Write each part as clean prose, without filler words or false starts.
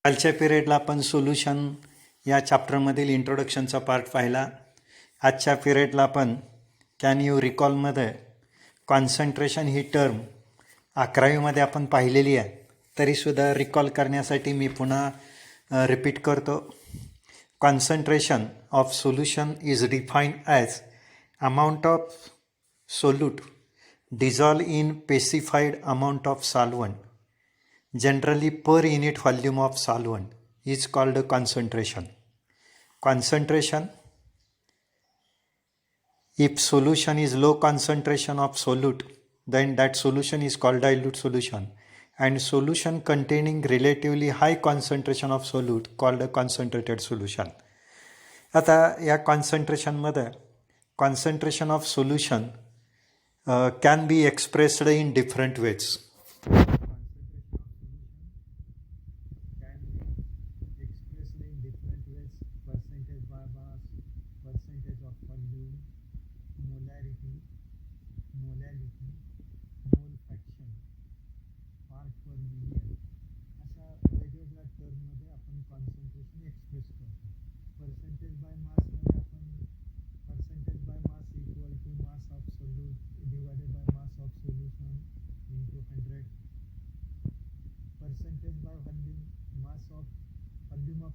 कालच्या पिरियडला आपण सोल्युशन या चॅप्टरमधील इंट्रोडक्शनचा पार्ट पाहिला. आजच्या पिरियडला आपण कॅन यू रिकॉलमध्ये कॉन्सन्ट्रेशन ही टर्म 11वीमध्ये आपण पाहिलेली आहे, तरीसुद्धा रिकॉल करण्यासाठी मी पुन्हा रिपीट करतो. Concentration of solution is defined as amount of solute dissolve in specified amount of solvent, generally per unit volume of solvent, is called concentration. Concentration, if solution is low concentration of solute, then that solution is called dilute solution, and solution containing relatively high concentration of solute called a concentrated solution. आता या कॉन्सन्ट्रेशनमध्ये concentration of solution can be expressed in different ways. Percentage by mass, percentage of volume, molarity, molality, mole fraction, part per million. अशा वेगवेगळ्या टर्ममध्ये आपण concentration express करतो. Percentage bye मासमध्ये आपण percentage by mass equal to mass of solute divided by mass of solution into 100. Percentage by volume, mass of volume of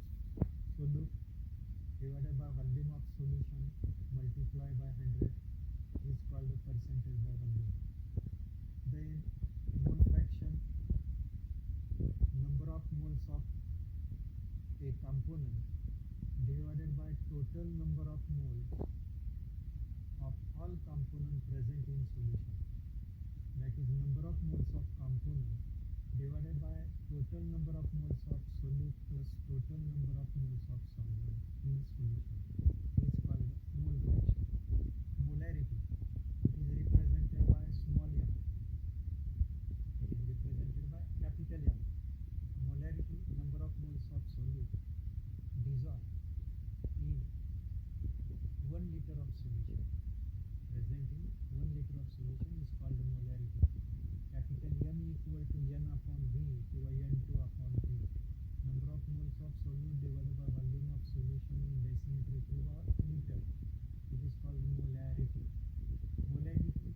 solute divided by volume of solution multiplied by 100 is called the percentage by volume. Then mole fraction, number of moles of a component divided by total number of moles of all components present in solution. That is number of moles of component divided by total number of moles of solute plus total number of moles of solvent in solution is called mole fraction. Molarity, it is represented by small m. It is represented by capital M. Molarity, number of moles of solute dissolved in 1 liter of solution. Present in 1 liter of solution is called molarity. Capital M equal to N upon V to N2 upon V. Number of moles of solute divided by volume of solution in decimeter cube or liter. It is called molarity. Molality,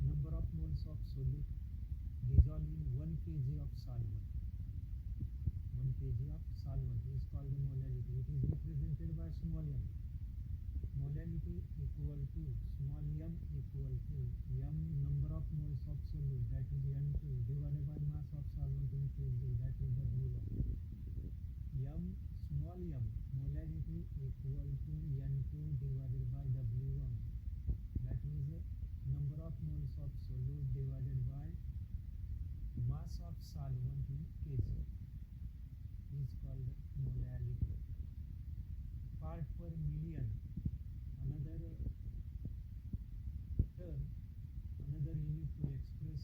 number of moles of solute dissolved in 1 kg of solvent. 1 kg of solvent is called molality. It is represented by small m. Molality equal to small m equal to m number of moles of solute, that is N2, divided by mass of solvent in kg, that is W1. M small m molality equal to N2 divided by W1, that is number of moles of solute divided by mass of solvent in kg, is called molality. Part per million, another term, another unit to express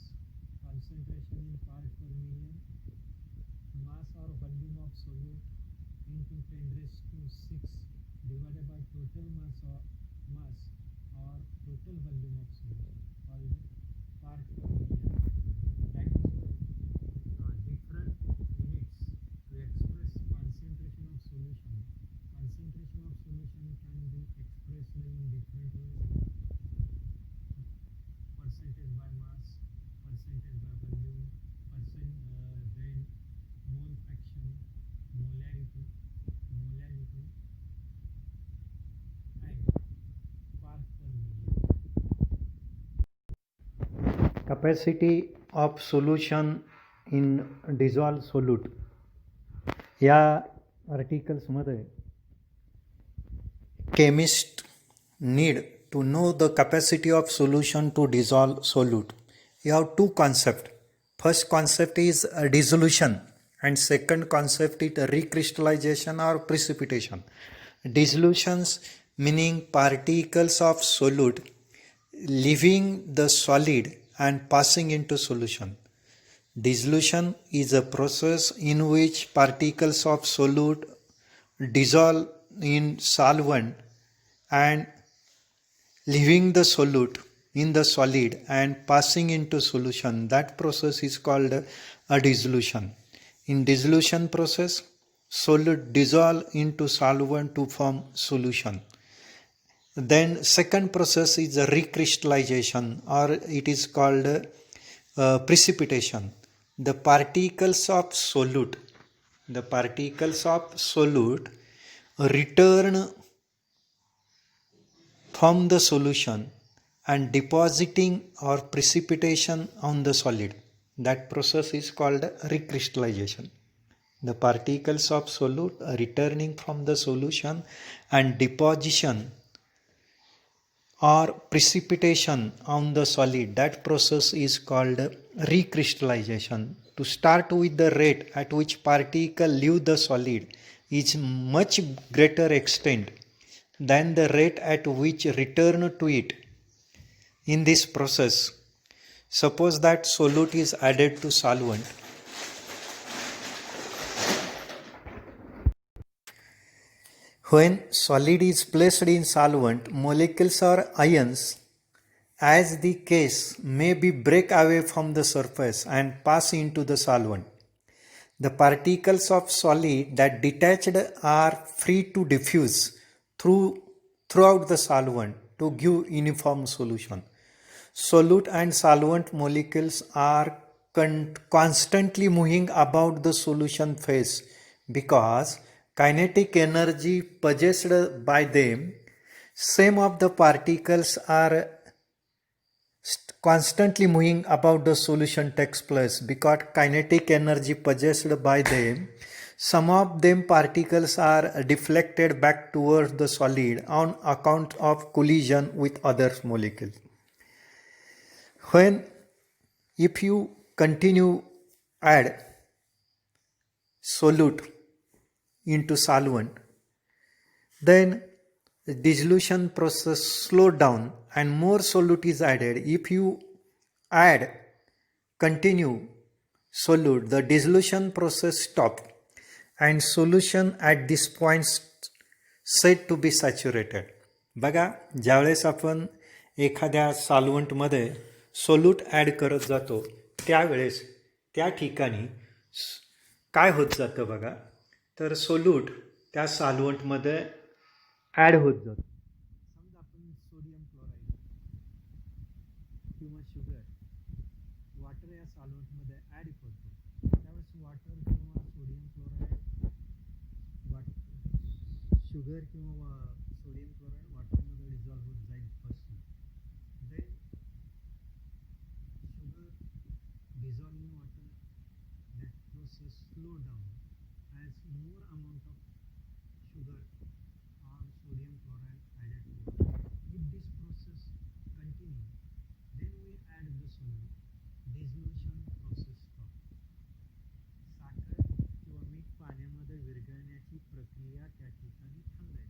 concentration in part per million. Mass or volume of solute into 10 raised to 6 divided by total mass or total volume of solution, called part per million. That is different units to express concentration of solution. Concentration of solution can be expressed in different ways. Percentage by mass, percentage by volume, then mole fraction, molarity, and part per million. Capacity of solution in dissolved solute. या आर्टिकल्समध्ये chemists need to know the capacity of solution to dissolve solute. You have two concepts. First concept is dissolution and second concept is recrystallization or precipitation. Dissolutions meaning particles of solute leaving the solid and passing into solution. Dissolution is a process in which particles of solute dissolve in solvent and leaving the solute in the solid and passing into solution. That process is called a dissolution. In dissolution process, solute dissolve into solvent to form solution. Then second process is recrystallization, or it is called precipitation. The particles of solute, return from the solution and depositing or precipitation on the solid. That process is called recrystallization. The particles of solute returning from the solution and deposition or precipitation on the solid, that process is called recrystallization. To start with, the rate at which particles leave the solid is much greater extent than the rate at which return to it. In this process, suppose that solute is added to solvent. When solid is placed in solvent, molecules or ions, as the case may be, break away from the surface and pass into the solvent. The particles of solid that detached are free to diffuse throughout the solvent to give uniform solution. Solute and solvent molecules are constantly moving about the solution phase because kinetic energy possessed by them, same of the particles are constantly moving about the solution takes place because kinetic energy possessed by them, some of them particles are deflected back towards the solid on account of collision with other molecules. If you continue add solute into solvent, then the dissolution process slow down and more solute is added. If you continue solute, the dissolution process stop and solution at this point said to be saturated. बघा, ज्यावेळेस आपण एखाद्या सॉल्व्हंटमध्ये solute add करत जातो त्यावेळेस त्या ठिकाणी काय होत जातं बघा, तर सोल्यूट त्या सॉल्व्हंटमध्ये ॲड होत जातो. समजा आपण सोडियम क्लोराईड किंवा शुगर वॉटर या सॉल्व्हंटमध्ये ॲड करतो, त्यावेळेस वॉटर किंवा सोडियम क्लोराईड शुगर किंवा सोडियम क्लोराईड वॉटरमध्ये डिझॉल्व्ह होत जाईल first. Then sugar dissolve in water, that process slow down as more amount of sugar or sodium chloride added to water. If this process continue, then we add the solute. Dissolution process stop. साखर किंवा मीठ पाण्यामध्ये विरघळण्याची प्रक्रिया त्या ठिकाणी थांबेल.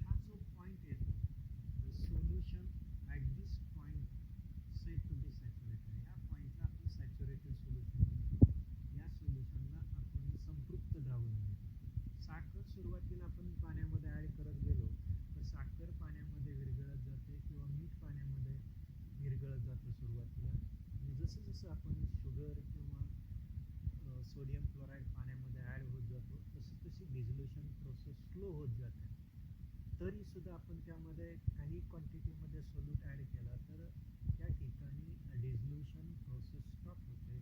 हा जो पॉइंट येतो, the solution at this point said to be saturated. ह्या पॉइंटला आपण सॅच्युरेटेड सोल्युशन म्हणतो. या सोल्युशनला आपण संपृक्त द्रावण म्हणतो. साखर सुरुवातीला आपण पाण्यामध्ये ॲड करत गेलो तर साखर पाण्यामध्ये विरघळत जाते किंवा मीठ पाण्यामध्ये विरघळत जातं सुरुवातीला. आणि जसं जसं आपण शुगर किंवा सोडियम क्लोराईड पाण्यामध्ये ॲड होत जातो तशी तशी डिझोल्युशन प्रोसेस स्लो होत जाते. तरी सुद्धा आपण त्यामध्ये काही क्वांटिटीमध्ये सोल्यूट ॲड केला तर त्या ठिकाणी डिझोल्युशन प्रोसेस स्टॉप होते.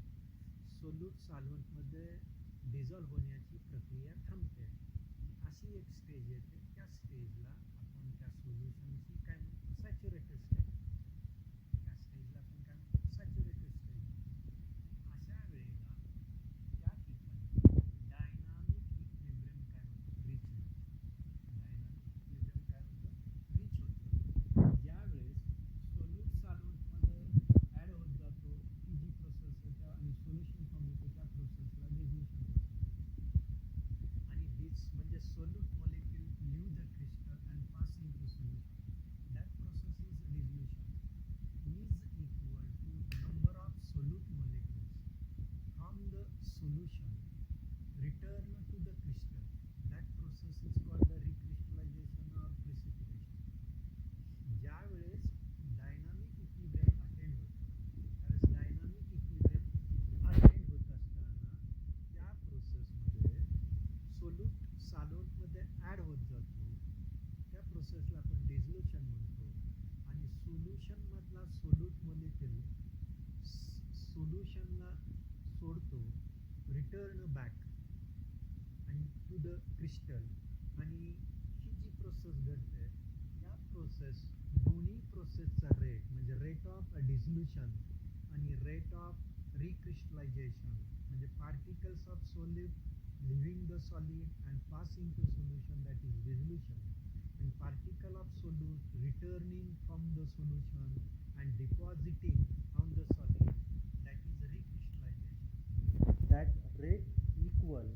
सोल्यूट सॉल्व्हंटमध्ये डिझॉल्व्ह होण्याची प्रक्रिया थांबते. अशी एक स्टेज येते. त्या स्टेजला आपण त्या सोल्युशनची काय म्हणतो, सॅच्युरेटेड स्टेज. त्या स्टेजला आपण काय म्हणतो, सॅच्युरेटेड स्टेज. अशा वेळेला त्या ठिकाणी डायनामिक इक्विलिब्रियम काय होतं, रीच होतं. डायनामिक इक्विलिब्रियम काय होतं, रीच होतं. ज्यावेळेस सोल्यूट सॉल्व्हंटमध्ये ॲड होत जातो, ती जी प्रोसेस होते आणि सोल्युशन फॉर्म होतं, त्या प्रोसेसला डिझोल्युशन प्रोसेस. आणि दिस म्हणजे solute molecule leave the crystal and pass into solution. That process is dissolution. सॉल्व्हंटमध्ये ॲड होत जातो त्या प्रोसेसला आपण डिझोल्यूशन म्हणतो आणि सोल्युशनमधला सोल्यूट मॉलिक्यूल सोल्युशनला सोडतो रिटर्न बॅक आणि टू द क्रिस्टल आणि ही जी प्रोसेस घडते या प्रोसेस दोन्ही प्रोसेसचा रेट म्हणजे रेट ऑफ डिझोल्यूशन आणि रेट ऑफ रिक्रिस्टलायझेशन म्हणजे particles of solid leaving the solid and passing to solution that is dissolution and particle of solute returning from the solution and depositing on the solid that is recrystallization. That rate equal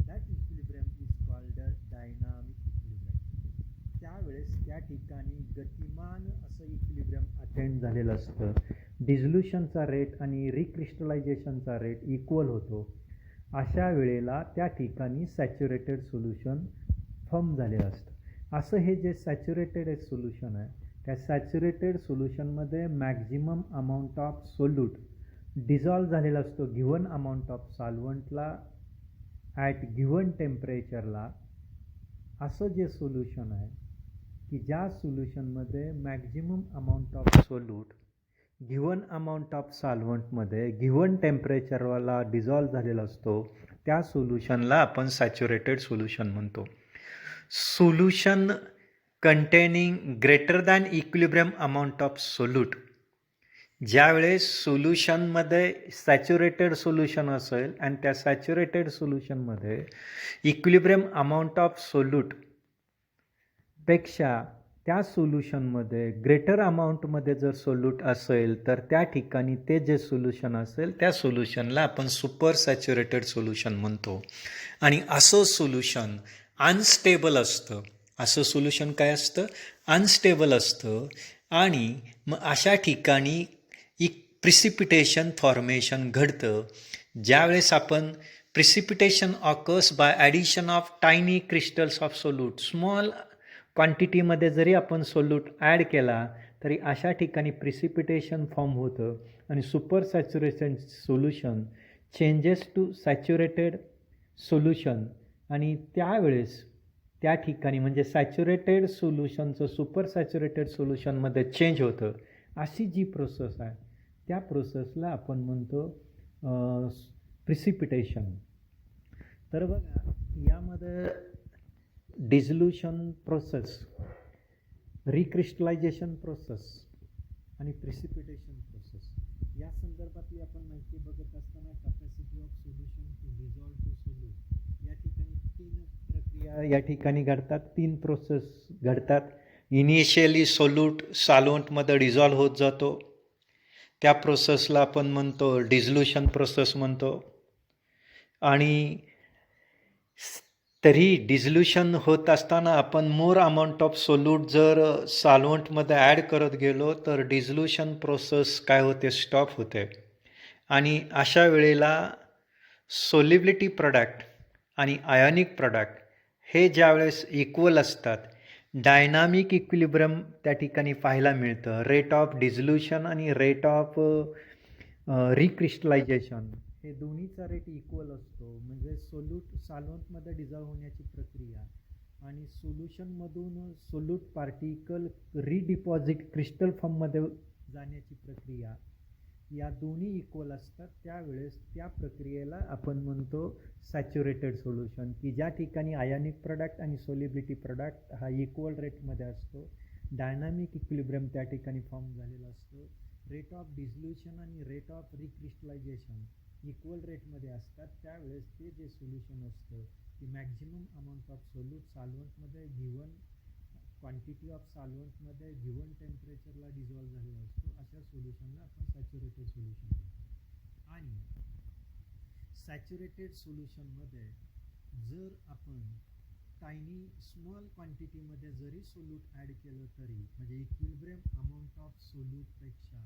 that equilibrium is called a dynamic equilibrium. त्यावेळेस त्या ठिकाणी गतिमान असं equilibrium attend झालेलं असतं. डिझोल्युशनचा rate आणि रिक्रिस्टलायझेशनचा rate equal होतो. अशा वेळेला त्या ठिकाणी सॅच्युरेटेड सोल्युशन फॉर्म झालेलं असतं. असं हे जे सॅच्युरेटेड सोल्युशन आहे त्या सॅच्युरेटेड सोल्युशनमध्ये maximum amount of solute dissolve झालेला असतो गिवन अमाऊंट ऑफ सॉल्वंटला ॲट गिवन टेम्परेचरला. असं जे सोल्युशन आहे की ज्या सोल्युशनमध्ये maximum amount of solute given amount of सॉल्वंटमध्ये गिवन टेम्परेचरवाला डिझॉल्व झालेला असतो त्या सोल्युशनला आपण सॅच्युरेटेड सोल्युशन म्हणतो. Solution containing greater than equilibrium amount of solute. ज्यावेळेस सोल्युशनमध्ये सॅच्युरेटेड सोल्युशन असेल आणि त्या सॅच्युरेटेड सोल्युशनमध्ये इक्विलिब्रियम अमाऊंट ऑफ सोल्यूट पेक्षा त्या सोल्युशनमध्ये ग्रेटर अमाऊंटमध्ये जर सोल्यूट असेल तर त्या ठिकाणी ते जे सोल्युशन असेल त्या सोल्युशनला आपण सुपर सॅच्युरेटेड सोल्युशन म्हणतो. आणि असं सोल्युशन अनस्टेबल असतं. असं सोल्युशन काय असतं? अनस्टेबल असतं. आणि मग अशा ठिकाणी प्रिसिपिटेशन फॉर्मेशन घडतं. ज्यावेळेस आपण precipitation occurs by addition of tiny crystals of solute. Small क्वांटिटीमध्ये जरी आपण सोल्यूट ॲड केला तरी अशा ठिकाणी प्रिसिपिटेशन फॉर्म होतं आणि super saturation solution changes to saturated solution. आणि त्यावेळेस त्या ठिकाणी म्हणजे सॅच्युरेटेड सोल्युशनचं सुपर सॅच्युरेटेड सोल्युशनमध्ये चेंज होतं. अशी जी प्रोसेस आहे त्या प्रोसेसला आपण म्हणतो प्रिसिपिटेशन. तर बघा यामध्ये डिझोल्युशन प्रोसेस, रिक्रिस्टलायझेशन प्रोसेस आणि प्रिसिपिटेशन प्रोसेस या संदर्भातली आपण माहिती बघत असताना capacity of solution to dissolve to solute या ठिकाणी 3 प्रक्रिया या ठिकाणी घडतात, 3 प्रोसेस घडतात. इनिशियली सोल्यूट सॉल्व्हंटमध्ये डिझॉल्व होत जातो. त्या प्रोसेसला आपण म्हणतो डिझोल्युशन प्रोसेस म्हणतो. आणि तरी डिझोल्युशन होत असताना आपण मोर अमाऊंट ऑफ सोल्यूट जर सॉल्व्हंटमध्ये ॲड करत गेलो तर डिझोल्युशन प्रोसेस काय होते? स्टॉप होते. आणि अशा वेळेला सोल्युबिलिटी प्रॉडक्ट आणि आयोनिक प्रॉडक्ट हे ज्यावेळेस इक्वल असतात डायनामिक इक्विलिब्रियम त्या ठिकाणी पाहायला मिळतं. रेट ऑफ डिझोल्युशन आणि रेट ऑफ रिक्रिस्टलायझेशन हे दोन्हीचा रेट इक्वल असतो. म्हणजे सोल्यूट सॉल्व्हंटमध्ये डिझॉल्व होण्याची प्रक्रिया आणि सोल्युशनमधून सोल्यूट पार्टिकल रिडिपॉझिट क्रिस्टल फॉर्ममध्ये जाण्याची प्रक्रिया या दोन्ही इक्वल असतात. त्यावेळेस त्या प्रक्रियेला आपण म्हणतो सॅच्युरेटेड सोल्युशन, की ज्या ठिकाणी आयोनिक प्रॉडक्ट आणि सोल्युबिलिटी प्रॉडक्ट हा इक्वल रेटमध्ये असतो. डायनामिक इक्विलिब्रियम त्या ठिकाणी फॉर्म झालेला असतो. रेट ऑफ डिझोल्युशन आणि रेट ऑफ रिक्रिस्टलायझेशन इक्वल रेटमध्ये असतात. त्यावेळेस ते जे सोल्युशन असतं की मॅक्झिमम अमाऊंट ऑफ सोल्यूट सॉल्व्हंटमध्ये गिवन क्वांटिटी ऑफ सॉल्व्हंटमध्ये गिवन टेम्परेचरला डिझॉल्व झालेला असतो. अशा सोल्युशनला आपण सॅच्युरेटेड सोल्युशन म्हणतो. आणि सॅच्युरेटेड सोल्युशनमध्ये जर आपण टायनी स्मॉल क्वांटिटीमध्ये जरी सोल्यूट ॲड केलं तरी म्हणजे इक्विलिब्रियम अमाऊंट ऑफ सोल्यूटपेक्षा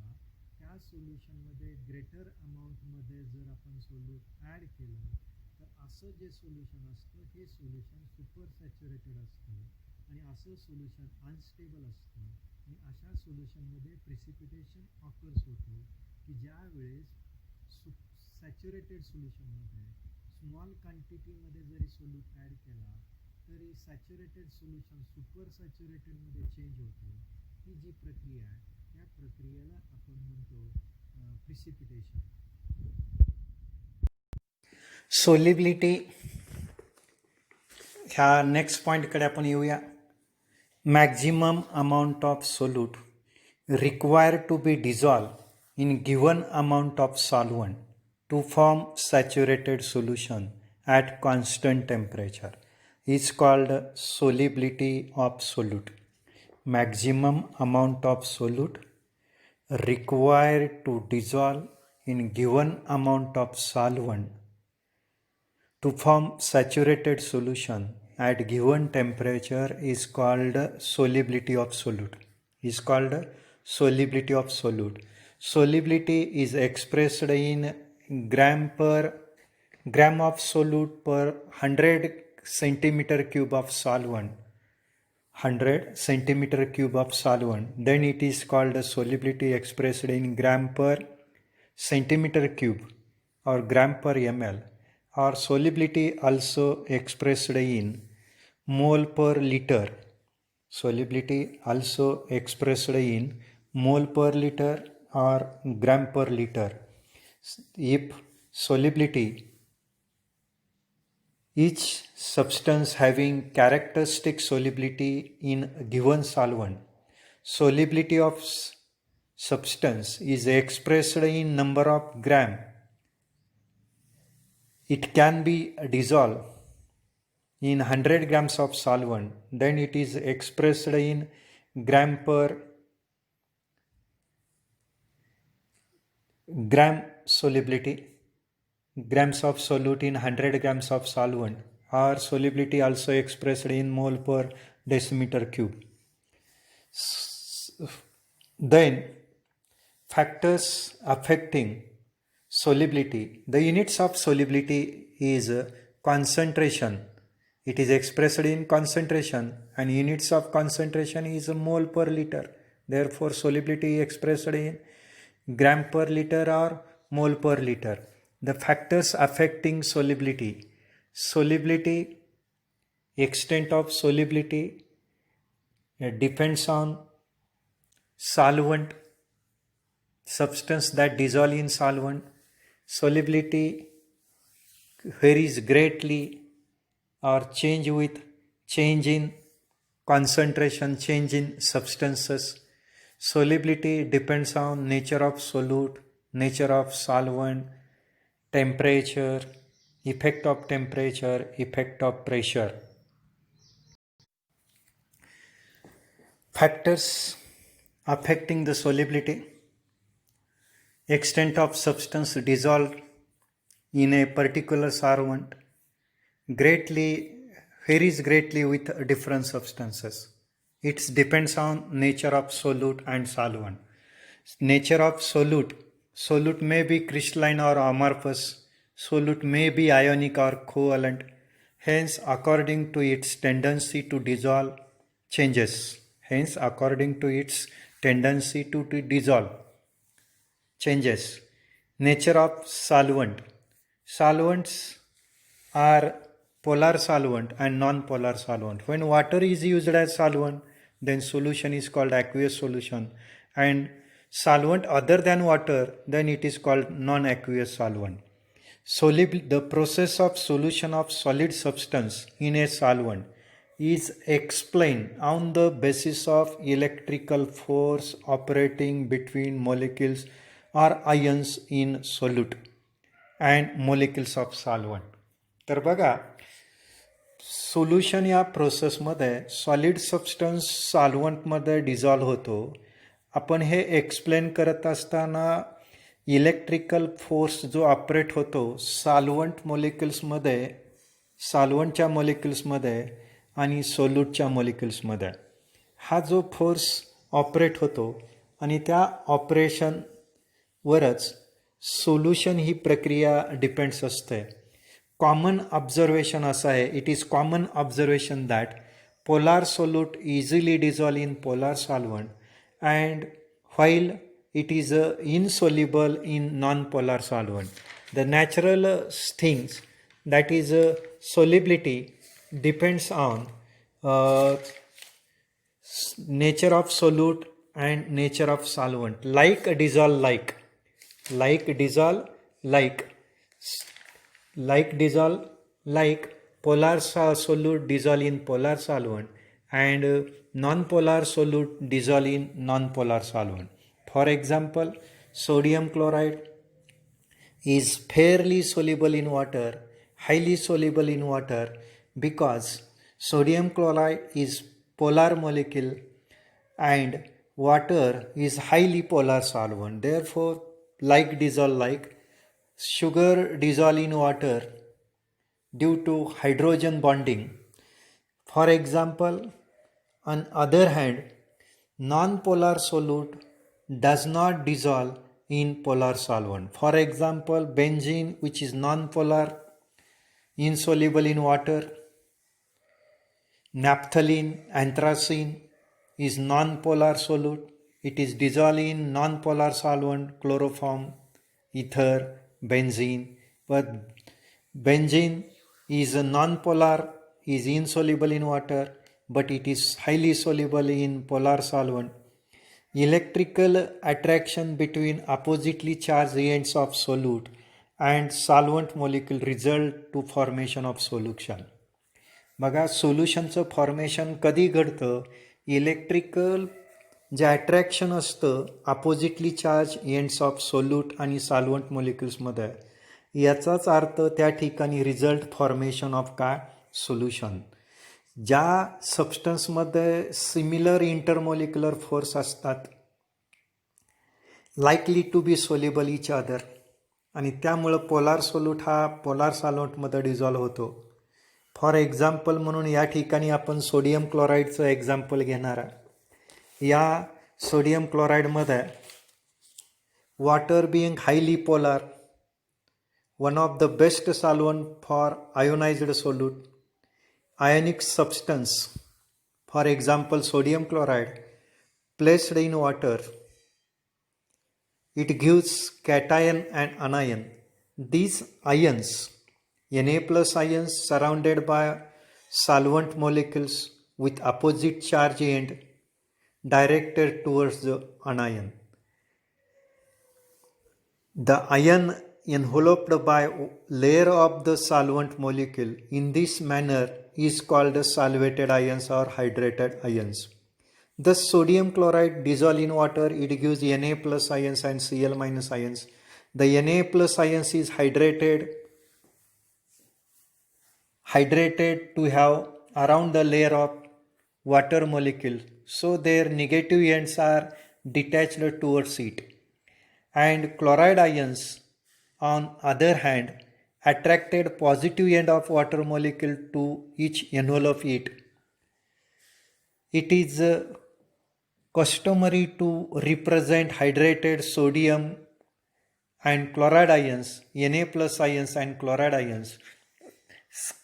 त्या सोल्युशनमध्ये ग्रेटर अमाऊंटमध्ये जर आपण सोल्यूट ॲड केलं तर असं जे सोल्युशन असतं हे सोल्युशन सुपर सॅच्युरेटेड असतं आणि असं सोल्युशन अनस्टेबल असतं. आणि अशा सोल्युशनमध्ये प्रिसिपिटेशन ऑकर्स होतो की ज्या वेळेस सॅच्युरेटेड सोल्युशनमध्ये स्मॉल क्वांटिटीमध्ये जरी सोल्यूट ॲड केला तरी सॅच्युरेटेड सोल्युशन सुपर सॅच्युरेटेडमध्ये चेंज होतं. ही जी प्रक्रिया आहे या प्रक्रियेला आपण म्हणतो प्रिसिपिटेशन. सोलिबिलिटी ह्या नेक्स्ट पॉईंटकडे आपण येऊया. Maximum amount of solute required to be dissolved in given amount of solvent to form saturated solution at constant temperature is called solubility of solute. Maximum amount of solute required to dissolve in given amount of solvent to form saturated solution at given temperature is called solubility of solute. Solubility of solute. Solubility is expressed in gram of solute per 100 centimeter cube of solvent. 100 centimeter cube of solvent. Then it is called solubility expressed in gram per centimeter cube or gram per ml, or solubility also expressed in mole per liter. Solubility also expressed in mole per liter or gram per liter. If solubility, each substance having characteristic solubility in a given solvent, solubility of substance is expressed in number of gram. It can be dissolved in 100 grams of solvent, then it is expressed in gram solubility, grams of solute in 100 grams of solvent, or solubility also expressed in mole per decimeter cube. Then factors affecting solubility. The units of solubility is concentration. It is expressed in concentration, and units of concentration is mole per liter. Therefore, solubility expressed in gram per liter or mole per liter. The factors affecting solubility. Solubility, extent of solubility depends on solvent, substance that dissolve in solvent. Solubility varies greatly or change with change in concentration, change in substances. Solubility depends on nature of solute, nature of solvent, temperature, effect of temperature, effect of pressure. Factors affecting the solubility. Extent of substance dissolved in a particular solvent varies greatly with different substances. It depends on nature of solute and solvent. Nature of solute may be crystalline or amorphous. Solute may be ionic or covalent. Hence, according to its tendency to dissolve, changes. Nature of solvent. Solvents are polar solvent and non-polar solvent. When water is used as solvent, then solution is called aqueous solution, and solvent other than water, then it is called non-aqueous solvent. The process of solution of solid substance in a solvent is explained on the basis of electrical force operating between molecules or ions in solute and molecules of solvent. तर बघा, solution या प्रोसेसमध्ये solid substance सॉल्वंटमध्ये dissolve होतो. आपण हे explain करत असताना electrical force जो operate होतो सॉल्वंटच्या मॉलिक्युल्समध्ये आणि सोल्यूटच्या मॉलिक्युल्समध्ये, हा जो फोर्स ऑपरेट होतो आणि त्या ऑपरेशनवरच सोल्युशन ही प्रक्रिया डिपेंड्स असते. कॉमन ऑब्झर्वेशन असं आहे, it is common observation that polar solute easily dissolve in polar solvent and while it is insoluble in non-polar solvent. The natural things, that is solubility, depends on uh, nature of solute and nature of solvent. Like dissolve like dissolve like polar solute dissolve in polar solvent, and non-polar solute dissolve in non-polar solvent. For example, sodium chloride is fairly soluble in water, highly soluble in water, because sodium chloride is polar molecule and water is highly polar solvent. Therefore, like dissolve like, sugar dissolve in water due to hydrogen bonding. For example, on other hand, non-polar solute does not dissolve in polar solvent. For example, benzene, which is non-polar, insoluble in water. Naphthalene, anthracene is non-polar solute. It is dissolved in non-polar solvent, chloroform, ether, benzene. But benzene is a non-polar, is insoluble in water, but it is highly soluble in polar solvent. Electrical attraction between oppositely charged ends of solute and solvent molecule result to formation of solution. बघा, सोल्युशनचं formation कधी घडतं? Electrical जे attraction असतं oppositely charge ends of solute आणि solvent मॉलिक्युल्समध्ये, याचाच अर्थ त्या ठिकाणी रिझल्ट फॉर्मेशन ऑफ काय? सोल्युशन. ज्या सबस्टन्समध्ये सिमिलर इंटरमॉलिक्युलर फोर्स असतात, likely to be soluble each other, आणि त्यामुळं पोलार सोल्यूट हा पोलार सॉल्व्हंटमध्ये डिझॉल्व्ह होतो. फॉर एक्झाम्पल म्हणून या ठिकाणी आपण सोडियम क्लोराईडचं एक्झाम्पल घेणार आहे. या सोडियम क्लोराईडमध्ये water being highly polar, one of the best solvent for ionized solute, ionic substance, for example sodium chloride placed in water, it gives cation and anion. These ions, Na plus ions surrounded by solvent molecules with opposite charge end directed towards the anion. The ion enveloped by layer of the solvent molecule in this manner is called solvated ions or hydrated ions. Thus, sodium chloride dissolve in water, it gives Na plus ions and Cl minus ions. The Na plus ions is hydrated to have around the layer of water molecule, so their negative ends are detached towards it. And chloride ions, on other hand, attracted positive end of water molecule to each envelope it. It is customary to represent hydrated sodium and chloride ions, Na plus ions and chloride ions.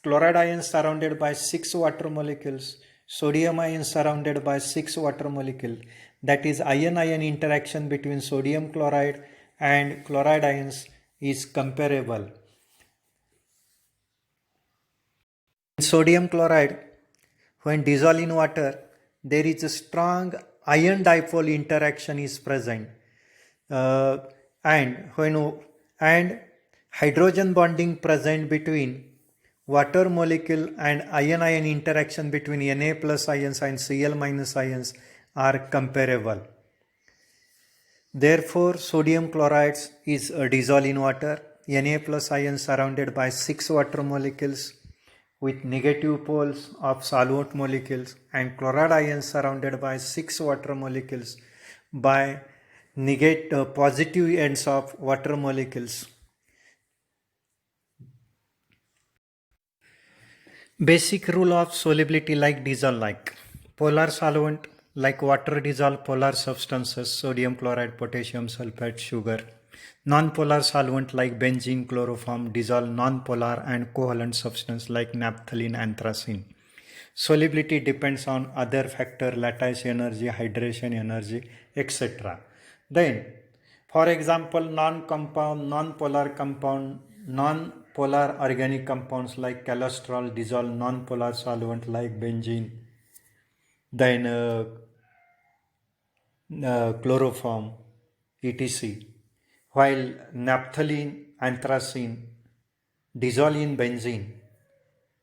Chloride ions surrounded by 6 water molecules, sodium ions surrounded by 6 water molecules. That is, ion-ion interaction between sodium chloride and chloride ions is comparable. In sodium chloride, when dissolved in water, there is a strong ion dipole interaction is present, and hydrogen bonding present between water molecule and ion-ion interaction between Na plus ions and Cl minus ions are comparable. Therefore, sodium chloride is dissolved in water. Na plus ions surrounded by 6 water molecules with negative poles of solvent molecules, and chloride ions surrounded by 6 water molecules by positive ends of water molecules. Basic rule of solubility like dissolve like. Polar solvent like water dissolve polar substances, sodium chloride, potassium sulfate, sugar. Non-polar solvent like benzene, chloroform dissolve non-polar and covalent substance like naphthalene, anthracene. Solubility depends on other factor, lattice energy, hydration energy, etc. Then, for example, non-polar polar organic compounds like cholesterol dissolve non-polar solvent like benzene, then chloroform, etc. While naphthalene, anthracene dissolve in benzene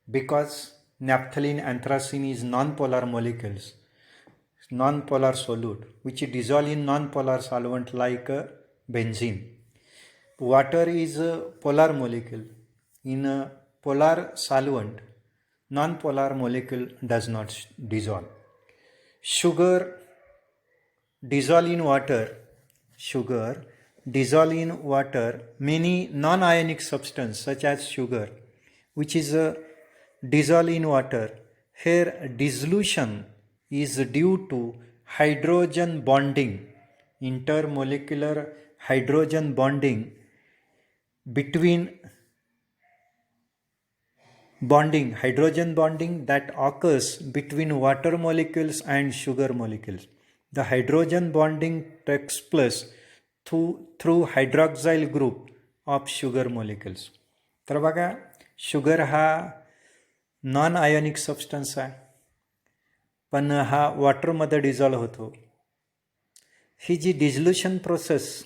because naphthalene, anthracene is non-polar molecules, non-polar solute which dissolve in non-polar solvent like benzene. Water is a polar molecule. In a polar solvent, non-polar molecule does not dissolve. Sugar dissolve in water. Sugar dissolve in water many non-ionic substances such as sugar, which is a dissolve in water. Here dissolution is due to hydrogen bonding, intermolecular hydrogen bonding hydrogen bonding that occurs between water molecules and sugar molecules. The hydrogen bonding takes place through hydroxyl group of sugar molecules. तर बघा, sugar हा non ionic substance आहे, पण हा वॉटरमध्ये dissolve होतो. ही जी dissolution process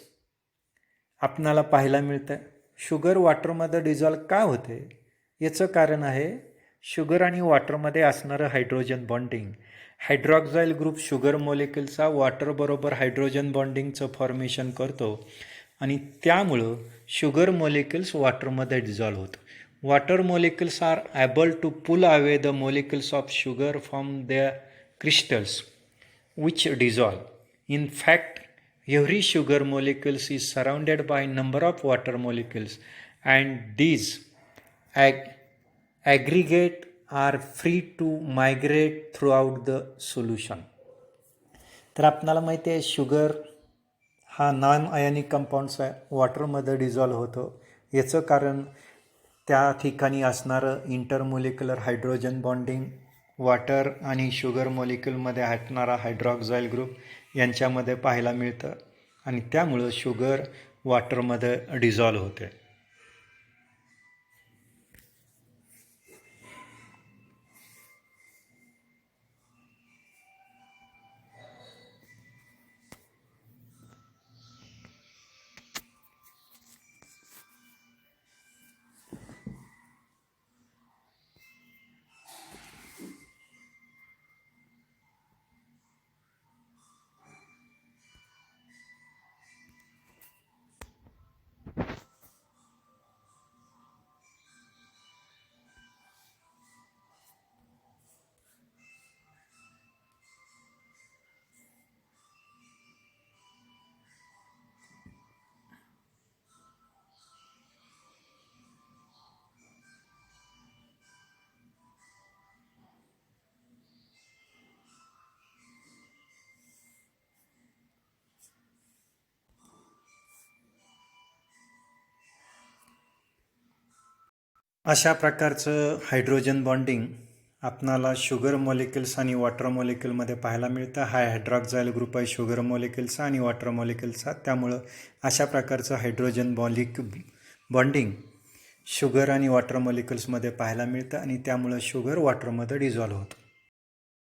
आपणाला पाहायला मिळते, शुगर वॉटरमध्ये डिझॉल्व्ह का होते याचं कारण आहे शुगर आणि वॉटरमध्ये असणारं hydrogen bonding. Hydroxyl group sugar मॉलिक्युलचा वॉटरबरोबर हायड्रोजन बॉन्डिंगचं फॉर्मेशन करतो आणि त्यामुळं शुगर मॉलिक्युल्स वॉटरमध्ये डिझॉल्व्ह होतं. Water molecules are able to pull away the molecules of sugar from the crystals which dissolve. In fact, every sugar molecules is surrounded by number of water molecules and these aggregate are free to migrate throughout the solution. तर आपणाला माहिती आहे sugar हा non ionic compounds आहे, वॉटरमध्ये dissolve होतो. याचं कारण त्या ठिकाणी असणारं इंटरमोलिक्युलर हायड्रोजन बॉन्डिंग, वॉटर आणि शुगर मॉलिक्युलमध्ये हटणारा हायड्रॉक्साइल ग्रुप यांच्यामध्ये पाहायला मिळतं आणि त्यामुळं शुगर वॉटरमध्ये डिझॉल्व्ह होते. अशा प्रकारचं हायड्रोजन बॉन्डिंग आपणाला शुगर मॉलिक्युल्स आणि वॉटर मॉलिक्युलमध्ये पाहायला मिळतं. हा हायड्रॉक्साइल ग्रुप आहे शुगर मॉलिक्युल्सचा आणि वॉटर मॉलिक्युल्सचा, त्यामुळं अशा प्रकारचं हायड्रोजन बॉन्डिंग शुगर आणि वॉटर मॉलिक्युल्समध्ये पाहायला मिळतं आणि त्यामुळं शुगर वॉटरमध्ये डिझॉल्व्ह होतं.